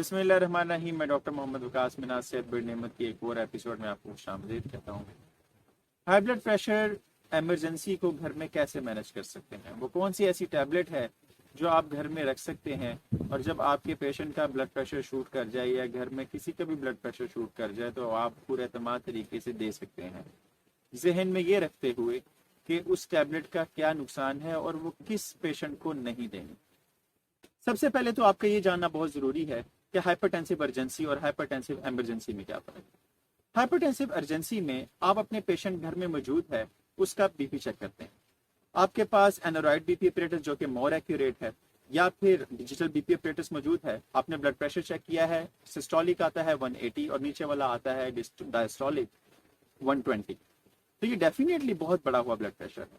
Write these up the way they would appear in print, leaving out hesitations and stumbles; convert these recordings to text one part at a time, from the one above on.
بسم اللہ الرحمن الرحیم. میں ڈاکٹر محمد وقاص مناز صحت بڑی نعمت کی ایک اور ایپیسوڈ میں آپ کو خوش آمدید کہتا ہوں. ہائی بلڈ پریشر ایمرجنسی کو گھر میں کیسے مینج کر سکتے ہیں؟ وہ کون سی ایسی ٹیبلٹ ہے جو آپ گھر میں رکھ سکتے ہیں اور جب آپ کے پیشنٹ کا بلڈ پریشر شوٹ کر جائے یا گھر میں کسی کا بھی بلڈ پریشر شوٹ کر جائے تو آپ پورے اعتماد طریقے سے دے سکتے ہیں، ذہن میں یہ رکھتے ہوئے کہ اس ٹیبلٹ کا کیا نقصان ہے اور وہ کس پیشنٹ کو نہیں دینی. سب سے پہلے تو آپ کا یہ جاننا بہت ضروری ہے کہ ہائپرٹینسو ارجنسی اور ہائپرٹینسو ایمرجنسی میں کیا فرق ہے. ہائپرٹینسو ارجنسی میں آپ اپنے پیشنٹ گھر میں موجود ہے، اس کا بی پی چیک کرتے ہیں. آپ کے پاس اینورائڈ بی پی اپریٹس جو کہ مور ایکوریٹ ہے یا پھر ڈیجیٹل بی پی اپریٹس موجود ہے. آپ نے بلڈ پریشر چیک کیا ہے، سسٹولک آتا ہے 180 اور نیچے والا آتا ہے ڈائسٹولک 120، تو یہ ڈیفینیٹلی بہت بڑا ہوا بلڈ پریشر ہے.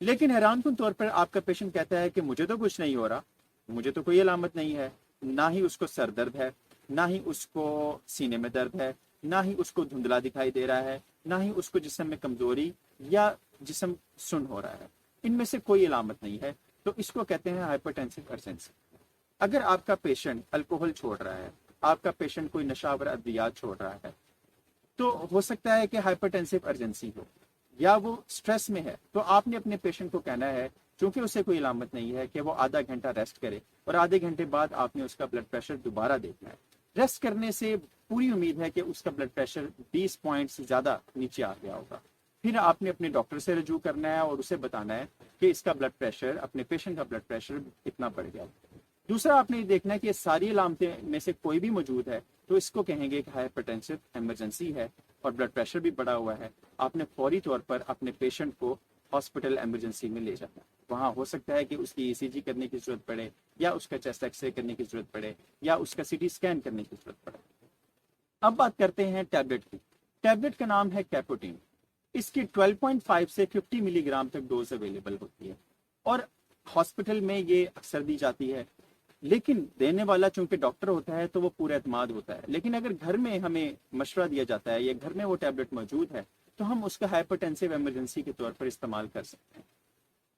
لیکن حیران کن طور پر آپ کا پیشنٹ کہتا ہے کہ مجھے تو کچھ نہیں ہو رہا، مجھے تو کوئی علامت نہیں ہے، نہ ہی اس کو سر درد ہے، نہ ہی اس کو سینے میں درد ہے، نہ ہی اس کو دھندلا دکھائی دے رہا ہے، نہ ہی اس کو جسم میں کمزوری یا جسم سن ہو رہا ہے. ان میں سے کوئی علامت نہیں ہے، تو اس کو کہتے ہیں ہائپرٹینسو ارجنسی. اگر آپ کا پیشنٹ الکوہل چھوڑ رہا ہے، آپ کا پیشنٹ کوئی نشہ آور ادویات چھوڑ رہا ہے، تو ہو سکتا ہے کہ ہائپرٹینسو ارجنسی ہو، یا وہ سٹریس میں ہے. تو آپ نے اپنے پیشنٹ کو کہنا ہے، چونکہ اسے کوئی علامت نہیں ہے، کہ وہ آدھا گھنٹہ ریسٹ کرے اور آدھے گھنٹے بعد آپ نے اس کا بلڈ پریشر دوبارہ دیکھنا ہے. ریسٹ کرنے سے پوری امید ہے کہ اس کا بلڈ پریشر 20 پوائنٹ سے زیادہ نیچے آ گیا ہوگا. پھر آپ نے اپنے ڈاکٹر سے رجوع کرنا ہے اور اسے بتانا ہے کہ اس کا بلڈ پریشر، اپنے پیشنٹ کا بلڈ پریشر کتنا بڑھ گیا. دوسرا آپ نے یہ دیکھنا ہے کہ ساری علامتیں میں سے کوئی بھی موجود ہے تو اس کو کہیں گے کہ ہائپرٹینسو ایمرجنسی ہے اور بلڈ پریشر بھی بڑا ہوا ہے. آپ نے فوری طور پر اپنے پیشنٹ کو ہاسپٹل ایمرجنسی میں لے جانا ہے. وہاں ہو سکتا ہے کہ اس کی ای سی جی کرنے کی ضرورت پڑے، یا اس کا چیسٹ ایکس رے کرنے کی ضرورت پڑے، یا اس کا سی ٹی اسکین کرنے کی ضرورت پڑے. اب بات کرتے ہیں ٹیبلٹ کی. ٹیبلٹ کا نام ہے کیپوٹین. اس کی 12.5 سے 50 ملی گرام تک ڈوز اویلیبل ہوتی ہے اور ہاسپٹل میں یہ اکثر دی جاتی ہے. لیکن دینے والا چونکہ ڈاکٹر ہوتا ہے تو وہ پورا اعتماد ہوتا ہے. لیکن اگر گھر میں ہمیں مشورہ دیا جاتا ہے یا گھر میں وہ ٹیبلٹ موجود ہے تو ہم اس کا ہائپرٹینسو ایمرجنسی کے طور پر استعمال کر سکتے ہیں.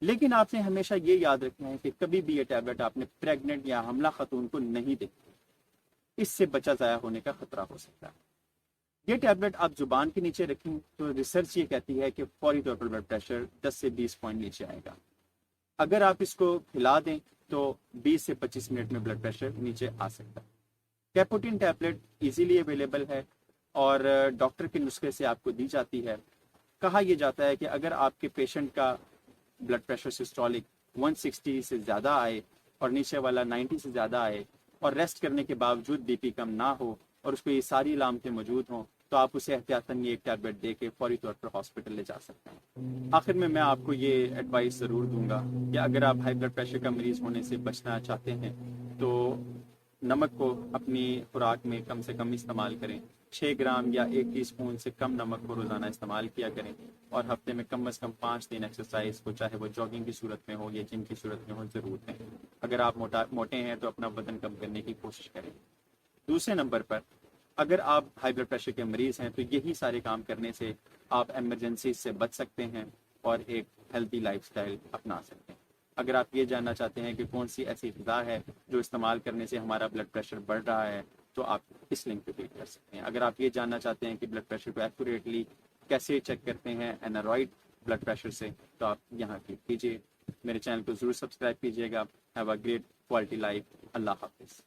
لیکن آپ نے ہمیشہ یہ یاد رکھنا ہے کہ کبھی بھی یہ ٹیبلٹ آپ نے پریگننٹ یا حاملہ خاتون کو نہیں دیں. اس سے بچہ ضائع ہونے کا خطرہ ہو سکتا ہے. یہ ٹیبلٹ آپ زبان کے نیچے رکھیں تو ریسرچ یہ کہتی ہے کہ فوری طور پر بلڈ پریشر 10 سے 20 پوائنٹ نیچے آئے گا. اگر آپ اس کو کھلا دیں تو 20 سے 25 منٹ میں بلڈ پریشر نیچے آ سکتا ہے. کیپوٹین ٹیبلٹ ایزیلی اویلیبل ہے اور ڈاکٹر کے نسخے سے آپ کو دی جاتی ہے. کہا یہ جاتا ہے کہ اگر آپ کے پیشنٹ کا بلڈ پریشر سسٹولک 160 سے زیادہ آئے اور نیچے والا 90 سے زیادہ آئے اور ریسٹ کرنے کے باوجود بی پی کم نہ ہو اور اس کو یہ ساری علامتیں موجود ہوں تو آپ اسے احتیاطاً یہ ایک ٹیبلٹ دے کے فوری طور پر ہاسپٹل لے جا سکتے ہیں. آخر میں آپ کو یہ ایڈوائس ضرور دوں گا کہ اگر آپ ہائی بلڈ پریشر کا مریض ہونے سے بچنا چاہتے ہیں تو نمک کو اپنی خوراک میں کم سے کم استعمال کریں. 6 گرام یا 1 ٹی اسپون سے کم نمک کو روزانہ استعمال کیا کریں اور ہفتے میں کم از کم 5 دن ایکسرسائز کو، چاہے وہ جاگنگ کی صورت میں ہو یا جم کی صورت میں ہو، ضرور دیں. اگر آپ موٹے ہیں تو اپنا وزن کم کرنے کی کوشش کریں. دوسرے نمبر پر اگر آپ ہائی بلڈ پریشر کے مریض ہیں تو یہی سارے کام کرنے سے آپ ایمرجنسی سے بچ سکتے ہیں اور ایک ہیلتھی لائف سٹائل اپنا سکتے ہیں. اگر آپ یہ جاننا چاہتے ہیں کہ کون سی ایسی غذا ہے جو استعمال کرنے سے ہمارا بلڈ پریشر بڑھ رہا ہے تو آپ اس لنک پہ کلک کر سکتے ہیں. اگر آپ یہ جاننا چاہتے ہیں کہ بلڈ پریشر کو ایکوریٹلی کیسے چیک کرتے ہیں اینارائڈ بلڈ پریشر سے تو آپ یہاں کلک کیجیے. میرے چینل کو ضرور سبسکرائب کیجیے گا. Have a great quality life. اللہ حافظ.